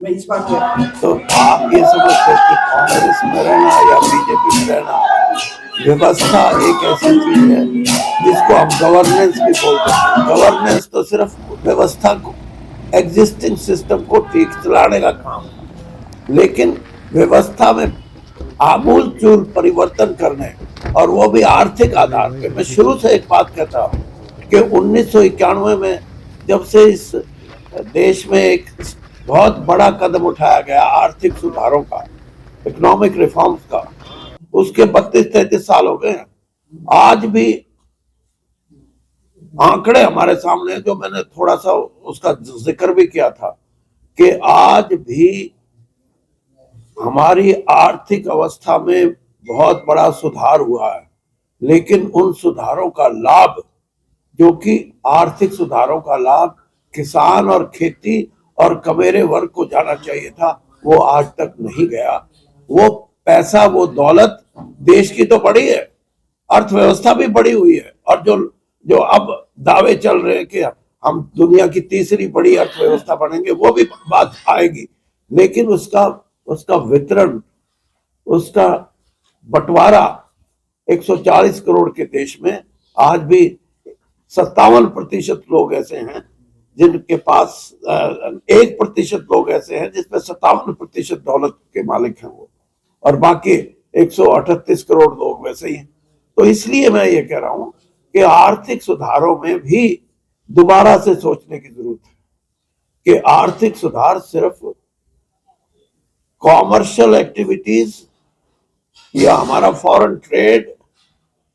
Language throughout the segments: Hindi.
मैं इस बात पे तो आप ये समझते हैं कि कांग्रेस में रहना या बीजेपी में रहना, व्यवस्था एक ऐसी चीज है जिसको हम गवर्नेंस भी बोलते हैं। गवर्नेंस तो सिर्फ व्यवस्था को, एग्जिस्टिंग सिस्टम को ठीक चलाने का काम है, लेकिन व्यवस्था में आमूल चूल परिवर्तन करने, और वो भी आर्थिक आधार पे। मैं शुरू से एक बात कहता हूं कि 1991 में जब से इस देश में एक बहुत बड़ा कदम उठाया गया आर्थिक सुधारों का, इकोनॉमिक रिफॉर्म्स का, उसके 32-33 साल हो गए हैं। आज भी आंकड़े हमारे सामने, जो मैंने थोड़ा सा उसका जिक्र भी किया था, कि आज भी हमारी आर्थिक अवस्था में बहुत बड़ा सुधार हुआ है, लेकिन उन सुधारों का लाभ, जो कि आर्थिक सुधारों का लाभ किसान और खेती और कमेरे वर्ग को जाना चाहिए था, वो आज तक नहीं गया। वो पैसा, वो दौलत देश की तो बढ़ी है, अर्थव्यवस्था भी बढ़ी हुई है, और जो जो अब दावे चल रहे हैं कि हम दुनिया की तीसरी बड़ी अर्थव्यवस्था बनेंगे, वो भी बात आएगी, लेकिन उसका उसका वितरण, उसका बंटवारा 140 करोड़ के देश में आज भी 57% लोग ऐसे हैं जिनके पास, 1% लोग ऐसे हैं जिसमें 57% दौलत के मालिक हैं वो, और बाकी 138 करोड़ लोग वैसे ही हैं। तो इसलिए मैं ये कह रहा हूं कि आर्थिक सुधारों में भी दोबारा से सोचने की जरूरत है कि आर्थिक सुधार सिर्फ कॉमर्शियल एक्टिविटीज या हमारा फॉरेन ट्रेड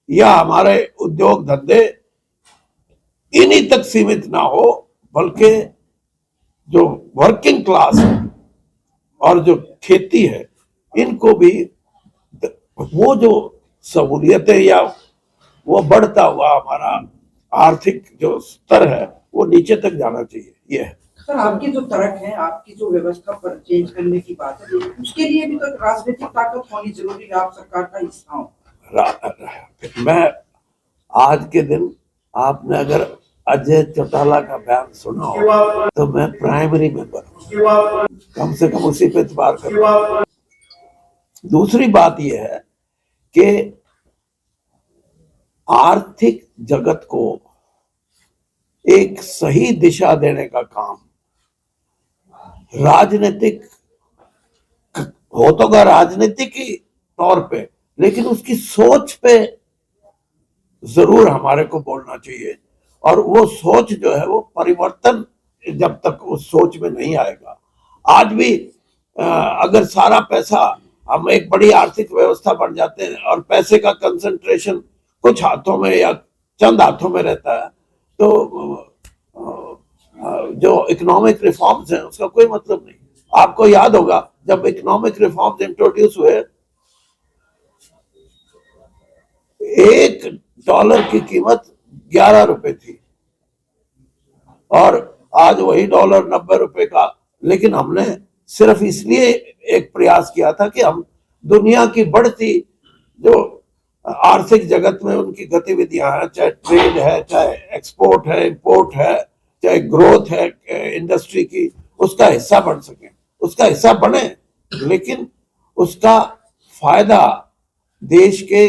या हमारे उद्योग धंधे इन्हीं तक सीमित ना हो, बल्कि जो वर्किंग क्लास है और जो खेती है, इनको भी वो जो सहूलियतें या वो बढ़ता हुआ हमारा आर्थिक जो स्तर है वो नीचे तक जाना चाहिए। ये है सर, आपकी जो तर्क है, आपकी जो व्यवस्था पर चेंज करने की बात है, उसके लिए भी तो राजनीतिक ताकत होनी जरूरी है, आप सरकार का हिस्सा हो। मैं आज के दिन, आपने अगर अजय चौटाला का बयान सुना हो तो मैं प्राइमरी मेंबर हूं, कम से कम उसी पे इतबार कर। दूसरी बात यह है कि आर्थिक जगत को एक सही दिशा देने का काम राजनीतिक होगा, राजनीतिक ही तौर पे, लेकिन उसकी सोच पे जरूर हमारे को बोलना चाहिए। और वो सोच जो है, वो परिवर्तन जब तक उस सोच में नहीं आएगा, आज भी अगर सारा पैसा, हम एक बड़ी आर्थिक व्यवस्था बन जाते हैं और पैसे का कंसंट्रेशन कुछ हाथों में या चंद हाथों में रहता है, तो जो इकोनॉमिक रिफॉर्म्स हैं उसका कोई मतलब नहीं। आपको याद होगा जब इकोनॉमिक रिफॉर्म्स इंट्रोड्यूस हुए, $1 की कीमत 11 रुपए थी, और आज वही डॉलर 90 रुपए का। लेकिन हमने सिर्फ इसलिए एक प्रयास किया था कि हम दुनिया की बढ़ती जो आर्थिक जगत में उनकी गतिविधियां हैं, चाहे ट्रेड है, चाहे एक्सपोर्ट है, इंपोर्ट है, चाहे ग्रोथ है इंडस्ट्री की, उसका हिस्सा बन सके, उसका हिस्सा बने, लेकिन उसका फायदा देश के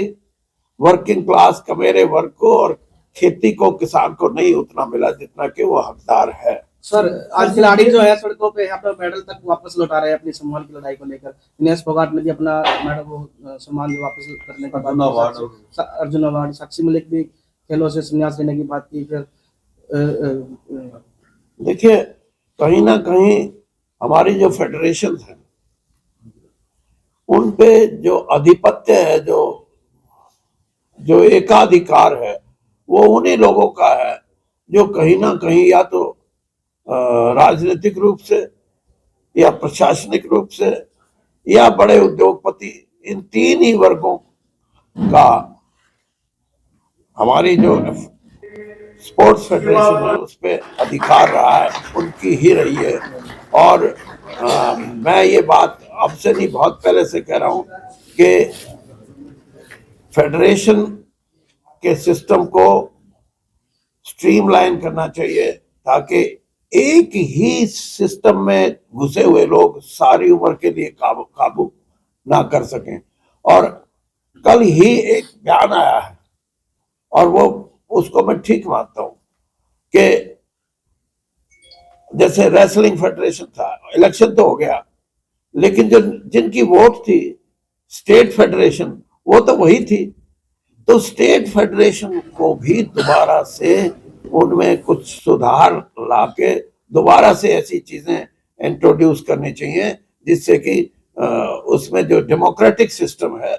वर्किंग क्लास कमेरे वर्ग को और खेती को, किसान को नहीं उतना मिला जितना कि वो हकदार है। सर, आज खिलाड़ी जो है सड़कों पे यहाँ पर मेडल तक वापस लौटा रहे हैं अपनी सम्मान की लड़ाई को लेकर। दिनेश फोगाट ने भी अपना मेडल, वो सम्मान जो वापस करने का बात, अर्जुन अवार्ड, साक्षी मलिक भी खेलों से संन्यास लेने की बात की। फिर देखिए, कहीं ना कहीं हमारी जो फेडरेशन है उन पे जो आधिपत्य है, जो एकाधिकार है, वो उन्हीं लोगों का है जो कहीं ना कहीं या तो राजनीतिक रूप से या प्रशासनिक रूप से या बड़े उद्योगपति, इन तीन ही वर्गों का हमारी जो स्पोर्ट्स फेडरेशन है उस पर अधिकार रहा है, उनकी ही रही है। और मैं ये बात अब से नहीं, बहुत पहले से कह रहा हूं कि फेडरेशन के सिस्टम को स्ट्रीमलाइन करना चाहिए ताकि एक ही सिस्टम में घुसे हुए लोग सारी उम्र के लिए काबू ना कर सकें। और कल ही एक बयान आया है और वो उसको मैं ठीक मानता हूं कि जैसे रेसलिंग फेडरेशन था, इलेक्शन तो हो गया, लेकिन जो जिनकी वोट थी स्टेट फेडरेशन, वो तो वही थी। तो स्टेट फेडरेशन को भी दोबारा से उनमें कुछ सुधार लाके दोबारा से ऐसी चीजें इंट्रोड्यूस करनी चाहिए जिससे कि उसमें जो डेमोक्रेटिक सिस्टम है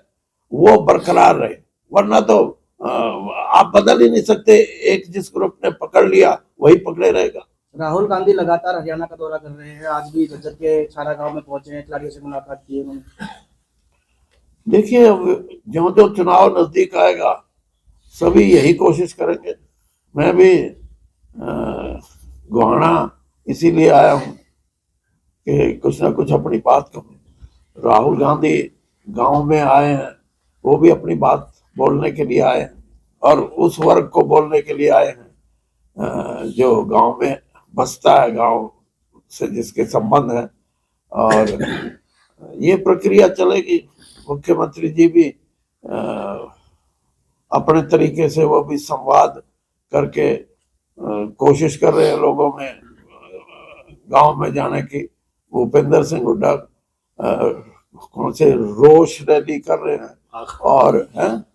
वो बरकरार रहे। वरना तो आप बदल ही नहीं सकते, एक जिस ग्रुप ने पकड़ लिया वही पकड़े रहेगा। राहुल गांधी लगातार हरियाणा का दौरा कर रहे हैं, आज भी झज्जर के छारा गांव में पहुंचे हैं, खिलाड़ियों से मुलाकात की है उन्होंने। देखिए, अब जो जो चुनाव नजदीक आएगा सभी यही कोशिश करेंगे। मैं भी गोहाना इसीलिए आया हूं कि कुछ ना कुछ अपनी बात कहूं। राहुल गांधी गांव में आए हैं, वो भी अपनी बात बोलने के लिए आए हैं और उस वर्ग को बोलने के लिए आए हैं जो गांव में बसता है, गांव से जिसके संबंध है। और ये प्रक्रिया चलेगी। मुख्यमंत्री जी भी अपने तरीके से वो भी संवाद करके कोशिश कर रहे हैं लोगों में गांव में जाने की। भूपेंद्र सिंह हुड्डा कौन से रोष रैली कर रहे हैं और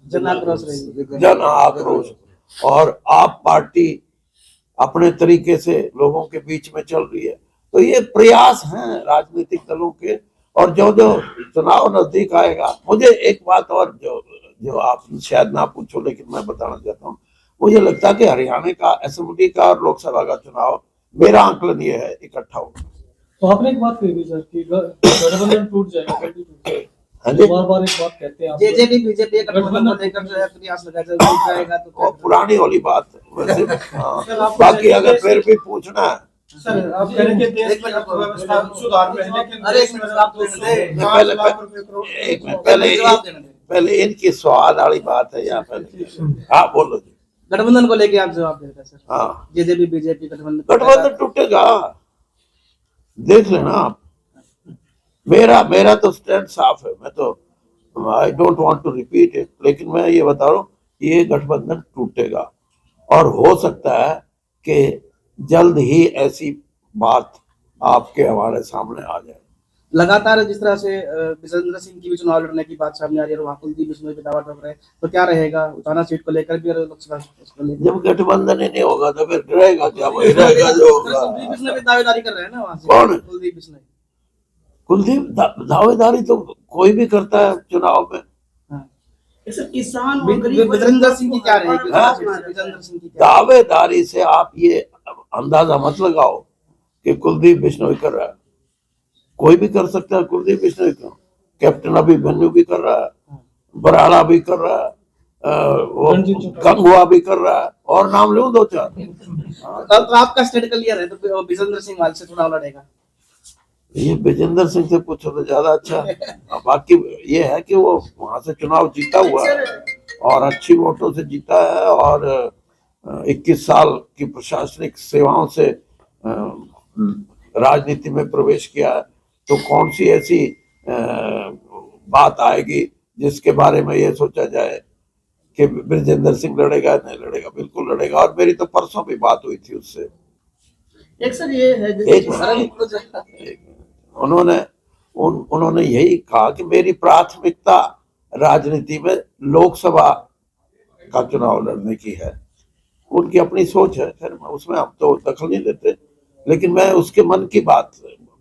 जन आक्रोश रैली, जन आक्रोश, और आप पार्टी अपने तरीके से लोगों के बीच में चल रही है। तो ये प्रयास हैं राजनीतिक दलों के। और जो जो चुनाव नजदीक आएगा, मुझे एक बात और जो आप शायद ना पूछो लेकिन मैं बताना चाहता हूँ, मुझे लगता है कि हरियाणा का असेंबली का और लोकसभा का चुनाव, मेरा आंकलन ये है, इकट्ठा होगा। तो आपने एक बात कही थी सर कि गठबंधन टूट जाएगा, कभी टूट जाएगा, बार-बार एक बात कहते हैं। जेजेपी बीजेपी गठबंधन को लेकर जो है प्रयास लगाया जाएगा, तो वो पुरानी वाली बात है वैसे। हाँ, बाकी अगर फिर भी पूछना है सर, आप कह रहे हैं कि देश में अर्थव्यवस्था सुधार में है, लेकिन अरे एक मिनट आप पहले इनकी स्वाद वाली बात है। यहाँ पहले हाँ बोलो जी। गठबंधन को लेके आप जवाब दे रहे हैं सर। हाँ, जेजेपी बीजेपी गठबंधन टूटेगा, देख लेना आप। मेरा तो स्टैंड साफ है। मैं तो I don't want to repeat it, लेकिन मैं ये बता रहा हूँ ये गठबंधन टूटेगा और हो सकता है कि जल्द ही ऐसी बात आपके हमारे सामने आ जाए। लगातार जिस तरह से विजेंद्र सिंह की भी चुनाव लड़ने की बात सामने आ रही है और वहाँ कुलदीप बिश्नोई पे दावा ठोक रहे हैं, तो क्या रहेगा उताना सीट को लेकर भी और लोकसभा को लेकर? जब गठबंधन ही नहीं होगा तो फिर रहेगा क्या? वही रहेगा जो होगा। कुलदीप बिश्नोई भी दावेदारी कर रहे हैं ना वहाँ से। कौन? कुलदीप बिश्नोई। कुलदीप दावेदारी तो कोई भी करता है चुनाव में। किसान विजेंद्र सिंह की क्या रहेगी? विजेंद्र सिंह की क्या? दावेदारी से आप ये अंदाजा मत लगाओ कि कुलदीप बिश्नोई कर रहा है। कोई भी कर सकता है। कुलदीप बिश्नोई क्यों, कैप्टन अभिमन्यु भी कर रहा है, बराड़ा भी कर रहा है, वो गंगुआ भी कर रहा है, और नाम लूं दो चार। तो आपका स्टेट क्लियर है, तो विजेंद्र सिंह वाल से चुनाव लड़ेगा। ये विजेंद्र सिंह से पूछो तो ज्यादा अच्छा है। बाकी ये है कि वो वहां से चुनाव जीता हुआ है और अच्छी वोटों से जीता है और 21 साल की प्रशासनिक सेवाओं से राजनीति में प्रवेश किया है। तो कौन सी ऐसी बात आएगी जिसके बारे में ये सोचा जाए कि विजेंद्र सिंह लड़ेगा? नहीं लड़ेगा, बिल्कुल लड़ेगा। और मेरी तो परसों भी बात हुई थी उससे। एक सर ये है उन्होंने यही कहा कि मेरी प्राथमिकता राजनीति में लोकसभा का चुनाव लड़ने की है। उनकी अपनी सोच है, फिर उसमें हम तो दखल नहीं देते, लेकिन मैं उसके मन की बात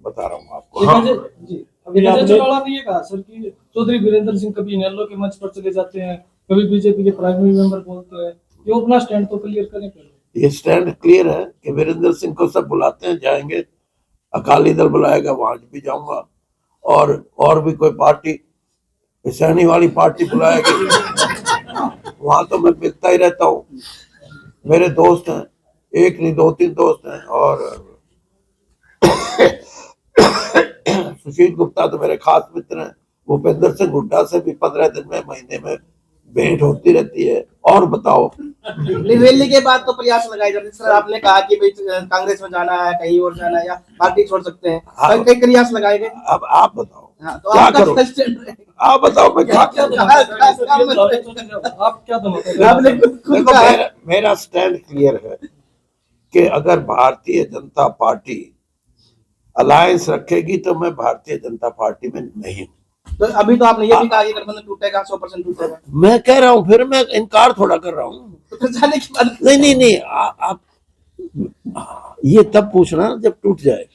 बता रहा हूँ आपको। हाँ। जी, अभी चौटाला ने ये कहा सर कि चौधरी वीरेंद्र सिंह कभी इनेलो के मंच पर चले जाते हैं, कभी बीजेपी के प्राइमरी मेंबर बोलते हैं। ये अपना स्टैंड तो क्लियर करें पहले। ये स्टैंड क्लियर है कि वीरेंद्र सिंह को सब बुलाते हैं, जाएंगे। अकाली दल बुलाएगा, वहां भी जाऊंगा। और भी कोई पार्टी, सैनी वाली पार्टी बुलाएगी, वहां तो मैं मिलता ही रहता हूँ। मेरे दोस्त हैं, एक नहीं 2-3 दोस्त हैं। और सुशील गुप्ता तो मेरे खास मित्र हैं। भूपेंद्र सिंह हुड्डा से भी 15 दिन में, महीने में भेंट होती रहती है। और बताओ। रैली के बाद तो प्रयास लगाए जाते हैं सर, आपने कहा कि भाई कांग्रेस में जाना है, कहीं और जाना है, या पार्टी छोड़ सकते हैं, हाँ। कई प्रयास लगाए गए। अब आप बताओ हाँ, तो क्या आपका करूं? सजेशन रहेगा। आप बताओ मैं क्या आप क्या करूं? धमाका आप क्या धमाका आपने खुद देखो कहा मेरा स्टैंड क्लियर है कि अगर भारतीय जनता पार्टी अलायंस रखेगी तो मैं भारतीय जनता पार्टी में नहीं हूं। तो अभी तो आपने ये भी कहा कि गठबंधन टूटेगा, 100% टूटेगा, मैं कह रहा हूं, फिर मैं इनकार थोड़ा कर रहा हूं। तो फिर जाने के बाद नहीं, आप ये तब पूछना जब टूट जाए।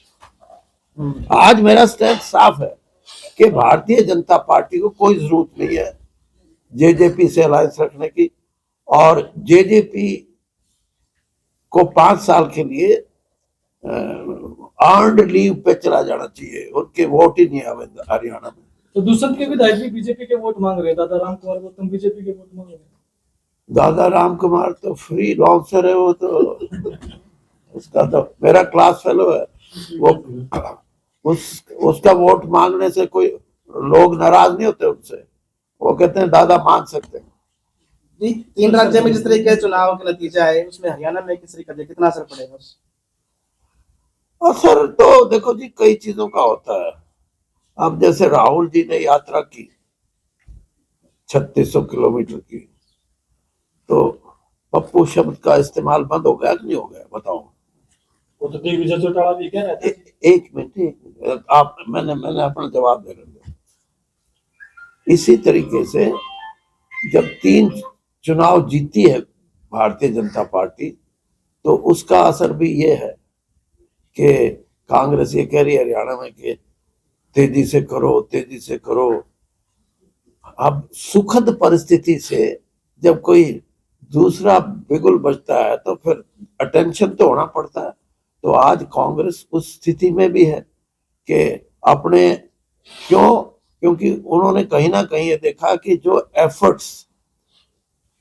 आज मेरा स्टैंड साफ है कि भारतीय जनता पार्टी को कोई जरूरत नहीं है जेजेपी से अलायंस रखने की, और जेजेपी को 5 साल के लिए अर्नड लीव पे चला जाना चाहिए। उनके वोट ही नहीं आवे हरियाणा में। तो दुष्यंत के विधायक भी बीजेपी के वोट मांग रहे हैं, दादा राम कुमार गौतम बीजेपी के वोट मांग रहे हैं। दादा राम कुमार तो फ्री लॉन्सर है, वो तो उसका तो मेरा क्लास फेलो है। वो उसका वोट मांगने से कोई लोग नाराज नहीं होते उनसे, वो कहते हैं दादा मांग सकते हैं। 3 राज्य में जिस तरीके के चुनाव का नतीजा है, उसमें हरियाणा में किस तरीके का कितना असर पड़ेगा? असर तो देखो जी कई चीजों का होता है। अब जैसे राहुल जी ने यात्रा की 3600 किलोमीटर की, तो पप्पू शब्द का इस्तेमाल बंद हो गया कि नहीं हो गया बताओ? वो तो दिग्विजय चौटाला भी कह रहे थे। एक मिनट, आप मैंने अपना जवाब दे रहे। इसी तरीके से जब 3 चुनाव जीती है भारतीय जनता पार्टी, तो उसका असर भी ये है कि कांग्रेस ये कह रही है हरियाणा में कि तेजी से करो, तेजी से करो। अब सुखद परिस्थिति से जब कोई दूसरा बिगुल बजता है तो फिर अटेंशन तो होना पड़ता है। तो आज कांग्रेस उस स्थिति में भी है कि अपने क्योंकि उन्होंने कहीं ना कहीं ये देखा कि जो एफर्ट्स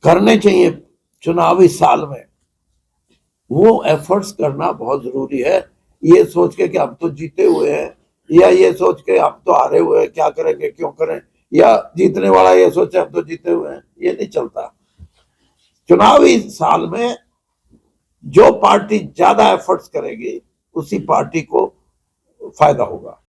करने चाहिए चुनावी साल में, वो एफर्ट्स करना बहुत जरूरी है। ये सोच के कि हम तो जीते हुए हैं, या ये सोच के हम तो हारे हुए हैं, क्या करेंगे क्यों करें, या जीतने वाला ये सोचे हम तो जीते हुए हैं, ये नहीं चलता। चुनावी साल में जो पार्टी ज्यादा एफर्ट्स करेगी उसी पार्टी को फायदा होगा।